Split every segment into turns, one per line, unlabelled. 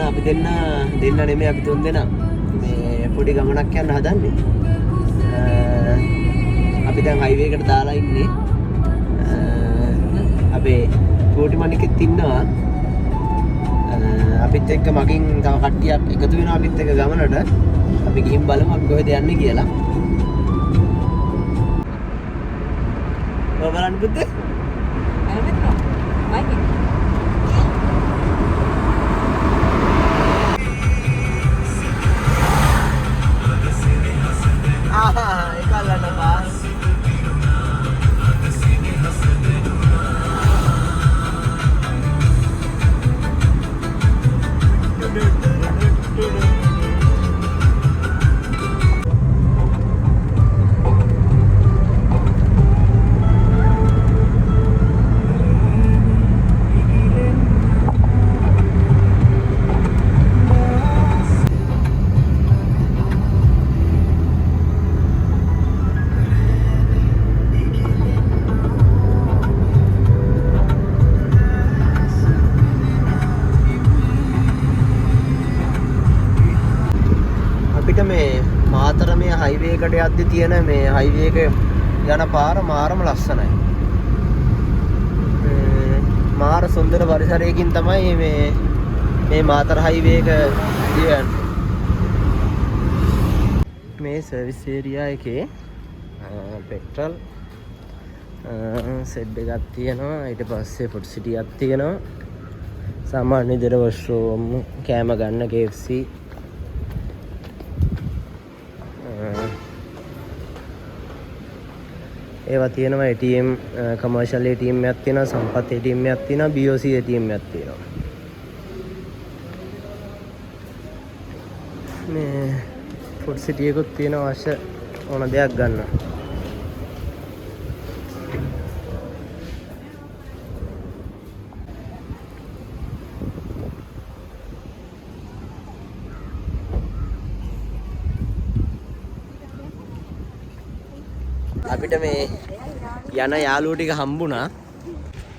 අපි දෙන්න නෙමෙයි අපි තුන් දෙනා මේ පොඩි ගමනක් යන්න හදන්නේ. අපි දැන් හයිවේ එකට දාලා ඉන්නේ. අපේ කෝටි මණිකෙත් ඉන්නවා. අපිත් එක්ක මගින් තව කට්ටියක් එකතු වෙනවා අපිත් එක්ක ගමනට. අපි ගිහින් බලමු අපි කොහෙද යන්නේ කියලා. ඔය බලන්න පුතේ. මාතර මේ හයිවේ එකට යද්දි තියෙන මේ හයිවේ එක යන පාර මාරම ලස්සනයි. මාර සුන්දර පරිසරයකින් තමයි මේ මාතර හයිවේ එක යන්නේ. මේ සර්විස් ඒරියා එකේ පෙට්‍රල් සෙඩ් එකක් තියෙනවා. ඊට පස්සේ ෆුඩ් සිටියක් තියෙනවා. සාමාන්‍ය විදිහට වොෂ්රූම් කෑම ගන්න KFC ඒවා තියෙනවා. ATM කමර්ෂල් ATM එකක් තියෙනවා. සම්පත් ATM එකක් තියෙනවා. BOC ATM එකක් තියෙනවා. මේ ෆුඩ් සිටි එකකුත් තියෙනවා අවශ්‍ය ඕන දෙයක් ගන්න. අපිට මේ යන යාළුවෝ ටික හම්බුණා.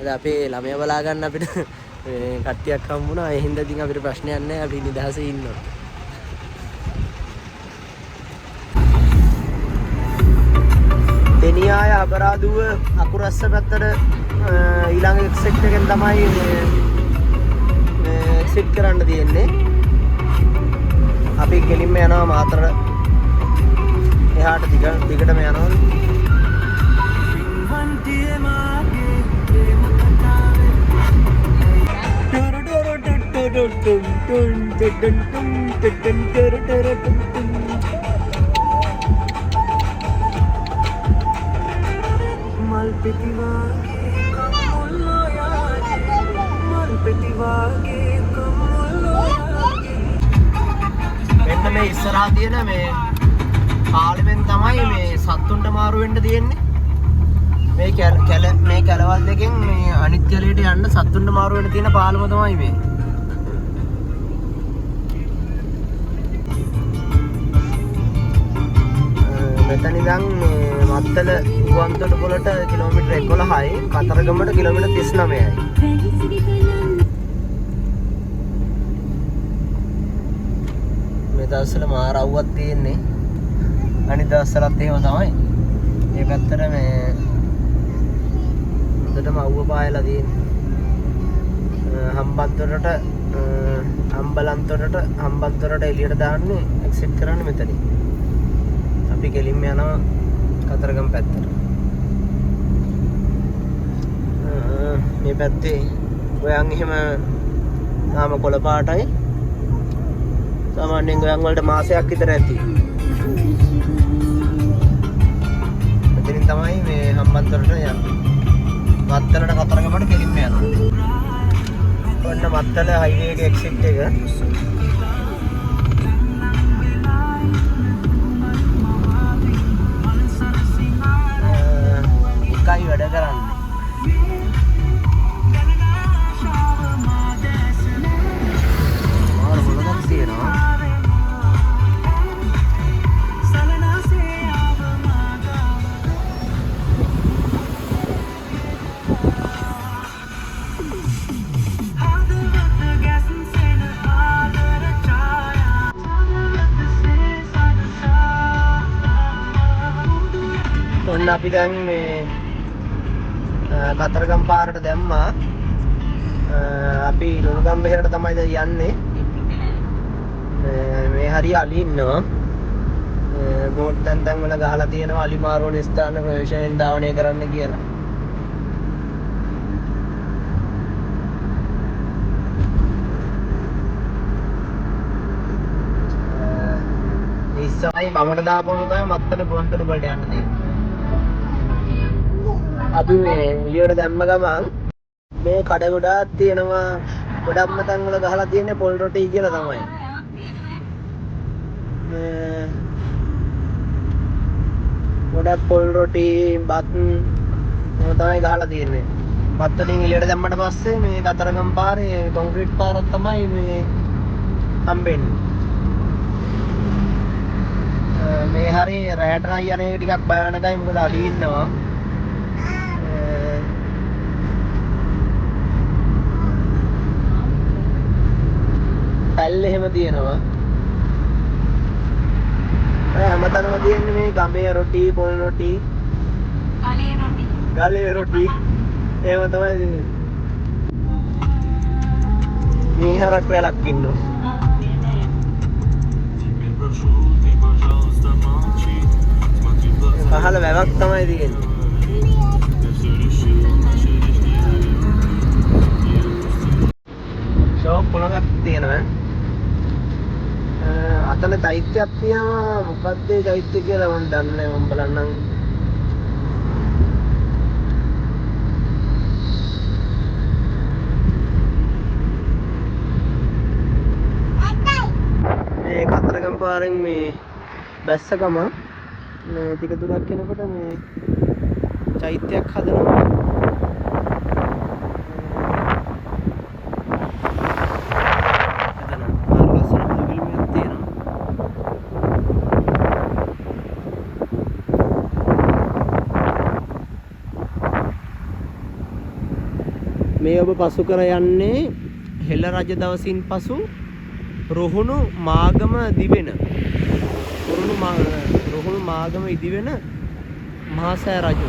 අද අපේ ළමයා බලා ගන්න අපිට මේ කට්ටියක් හම්බුණා. ඒ හින්දා ඉතින් අපිට ප්‍රශ්නයක් නැහැ. අපි නිදහසේ ඉන්නවා. දෙනියාය අබරාදුව අකුරස්ස පැත්තට ඊළඟ එක්සිට් එකෙන් තමයි මේ එක්සිට් කරන්න තියෙන්නේ. අපි ගෙලින්ම යනවා මාතර එහාට දිගටම යනවා. මෙන්න මේ ඉස්සරහා තියෙන මේ පාලෙන් තමයි මේ සත්තුන්ට මාරු වෙන්න තියෙන්නේ. මේ කැලවල් දෙකෙන් මේ අනිත් කැලේට යන්න සත්තුන්ට මාරු වෙන්න තියෙන පාලම තමයි මේ. මෙතන ඉඳන් මත්තල ගුවන්තොටුපළට කිලෝමීටර් 11යි, කතරගමට කිලෝමීටර් 39යි. මේ දවස්වල මාර අවුවක් තියෙන්නේ. අනිත් දවස්වලත් එහෙම තමයි. මේ පැත්තට මේ හොඳටම අවුව පායලා තියෙන්නේ. හම්බන්තොටට එළියට දාන්නේ එක්සිට් කරන්න මෙතනින්. අපි ගෙලින්ම යනවා කතරගම පැත්තට. මේ පැත්තේ ගොයන් එහෙම තාම කොළ පාටයි. සාමාන්‍යයෙන් ගොයන් වලට මාසයක් විතර ඇති. මෙතනින් තමයි මේ හම්බන්තොටට යන්නේ. මත්තලට කතරගමට ගෙලින්ම යනවා. ඔන්න මත්තල හයිවේ එකේ එක්සිට් එක. එකයි වැඩ කරන්නේ. මාර හොලක් තියෙනවා. අපි දැන් මේ කතරගම පාරට දැම්මා. අපි ලුණුගම්බෙහෙරට තමයි දැන් යන්නේ. මේ හරිය අලි ඉන්නවා. බෝඩ් තැන් වල ගහලා තියෙනවා අලි මාරුවන ස්ථාන ප්‍රවේශයෙන් ධාවනය කරන්න කියලා. ඉස්සයි මමට දාපුවම තමයි මත්තර ගුවන්තොට වලට යන්න තියෙන්නේ. අපි මේ එළියට දැම්ම ගමන් මේ කඩ ගොඩාක් තියෙනවා. ගොඩක්ම තැන් වල ගහලා තියෙන්නේ පොල් රොටි කියලා තමයි. ගොඩක් පොල් රොටි බත් තමයි ගහලා තියෙන්නේ. බත් වලින් එළියට දැම්මට පස්සේ මේ කතරගම පාරේ කොන්ක්‍රීට් පාරක් තමයි මේ හම්බෙන්නේ. මේ හරි රැට නම් යන එක ටිකක් භයානකයි මොකද අලි ඉන්නවා. පැල් එහෙම තියෙනවා. හැමතැනම තියෙන්නේ මේ ගමේ රොටි, පොල් රොටි, ගලේ රොටි. ඒව තමයි තියෙන්නේ. මේ හරක් වෙලක් ඉන්නවා. පහළ වැවක් තමයි තියෙන්නේ. ෂෝප් පොලක් තියෙනවා. අතන චෛත්‍යයක් තියෙනවා. මොකක්ද ඒ චෛත්‍ය කියලා මම දන්නේ නැහැ. මම බලන්නම්. මේ කතරගම පාරෙන් මේ බැස්ස ගම මේ ටික දුරක් යනකොට මේ චෛත්‍යයක් හදනවා. මේ ඔබ පසු කර යන්නේ හෙළ රජ දවසින් පසු රුහුණු මාගම දිවෙන රුහුණු මාගම ඉදිවෙන මහසෑ රජු.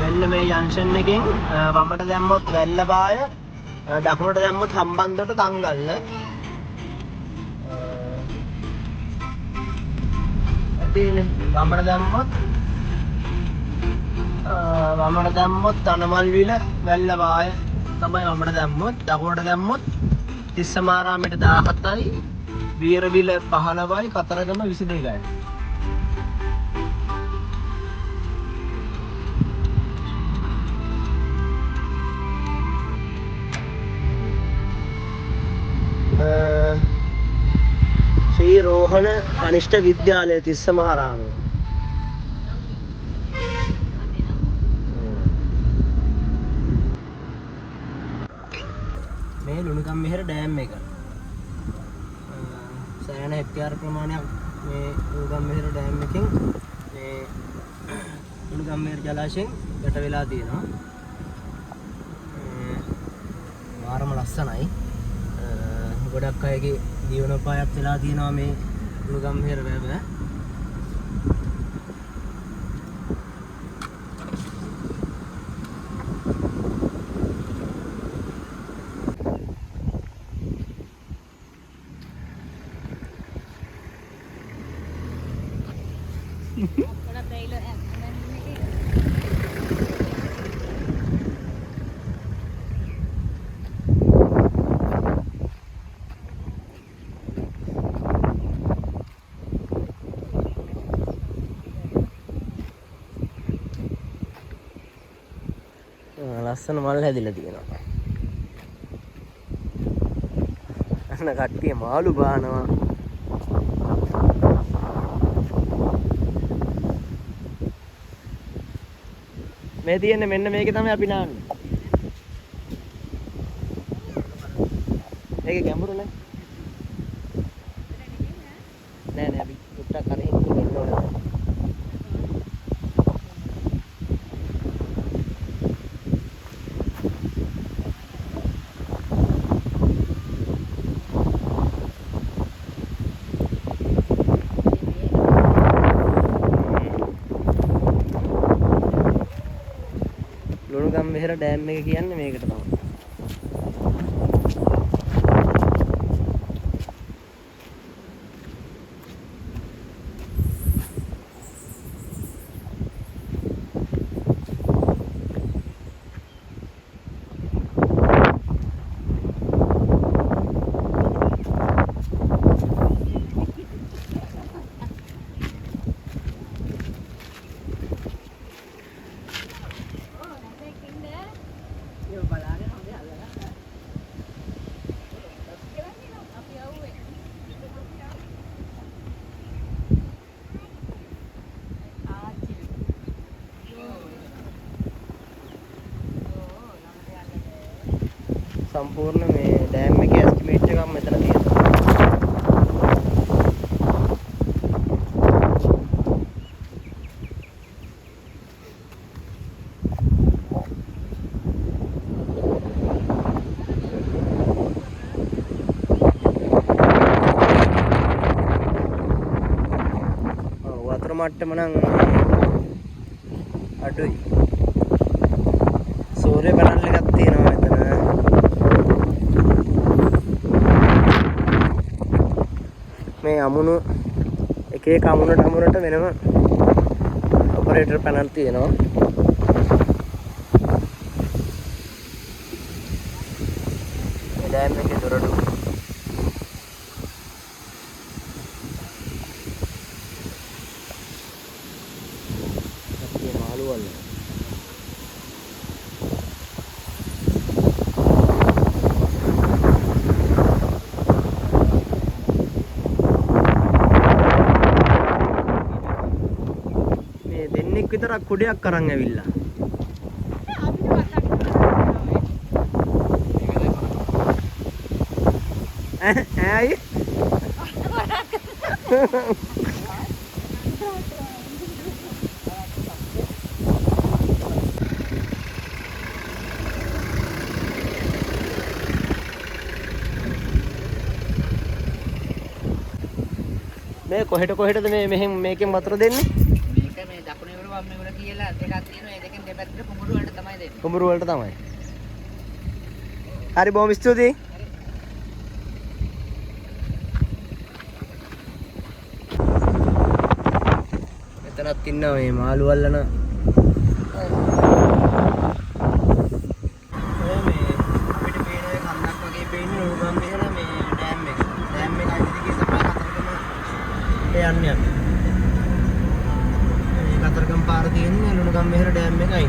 වෙල්ල මේ ජංක්ෂන් එකෙන් වමට දැම්මොත් වැල්ලපාය, දකුණට දැම්මොත් හම්බන්තොට තංගල්ල. වමට දැම්මොත් තනමල්විල වැල්ලවාය තමයි වමට දැම්මොත්. දකුණට දැම්මොත් තිස්සමාරාමයට 17යි, වීරවිල 15යි, කතරගම 22යි. ශ්‍රී රෝහණ කනිෂ්ඨ විද්‍යාලය තිස්සමාරාමය. මේ ලුණුගම්බෙහෙර ඩෑම් එක. සෑහෙන හෙක්ටයාර ප්‍රමාණයක් මේ ලුණුගම්බෙහෙර ඩෑම් එකෙන් මේ ලුණුගම්බෙහෙර ජලාශයෙන් යට වෙලා තියෙනවා. වාරම ලස්සනයි. ගොඩක් අයගේ ජීවනෝපායක් වෙලා තියෙනවා මේ ලුණුගම්බෙහෙර වැව. ලස්සන මල් හැදිලා තියෙනවා. අන්න කට්ටිය මාළු බානවා. මේ තියෙන්නේ මෙන්න මේකේ තමයි අපි නාන්නේ. මේක ගැඹුරු නෑ. නෑ අපි උට්ටක් කරේ ඉන්න ඕනේ. ලුණුගම්වෙහෙර ඩෑම් එක කියන්නේ මේකට තමයි. සම්පූර්ණ මේ ඩෑම් එකේ එස්ටිමේට් එකක් මෙතන තියෙනවා. වතුර මට්ටම නම් අඩුයි. සූර්ය පැනල් එකක් තියෙනවා මෙතන. මේ අමුණු එක එක අමුණට වෙනම ඔපරේටර් පැනල් තියෙනවා. මේ ඩෑම් එකේ දොරටු මාළු වල දෙන්නෙක් විතරක් කුඩයක් අරන් ඇවිල්ලා. ඇයි? මේ කොහෙටද මෙහෙන් මේකෙන් වතුර දෙන්නේ?
මේ දකුණේ වල වම්මේ වල කියලා දෙකක් තියෙනවා. ඒ දෙකෙන් දෙපැත්තට කුඹුරු වලට තමයි දෙන්නේ.
කුඹුරු වලට තමයි. හරි බොහොම ස්තුතියි. මෙතනත් ඉන්නවා මේ මාළු අල්ලන. ඔය මේ අපිට පේන ඔය කන්දක් වගේ පේන්නේ ලුණුගම්වෙහෙර මේ ඩෑම් එක. ඩෑම් එක අයිතිගේ තමයි කතරගම යන්නේ අපි. කතරගම පාර තියෙන්නේ ලුණුගම්වෙහෙර ඩෑම් එකයි.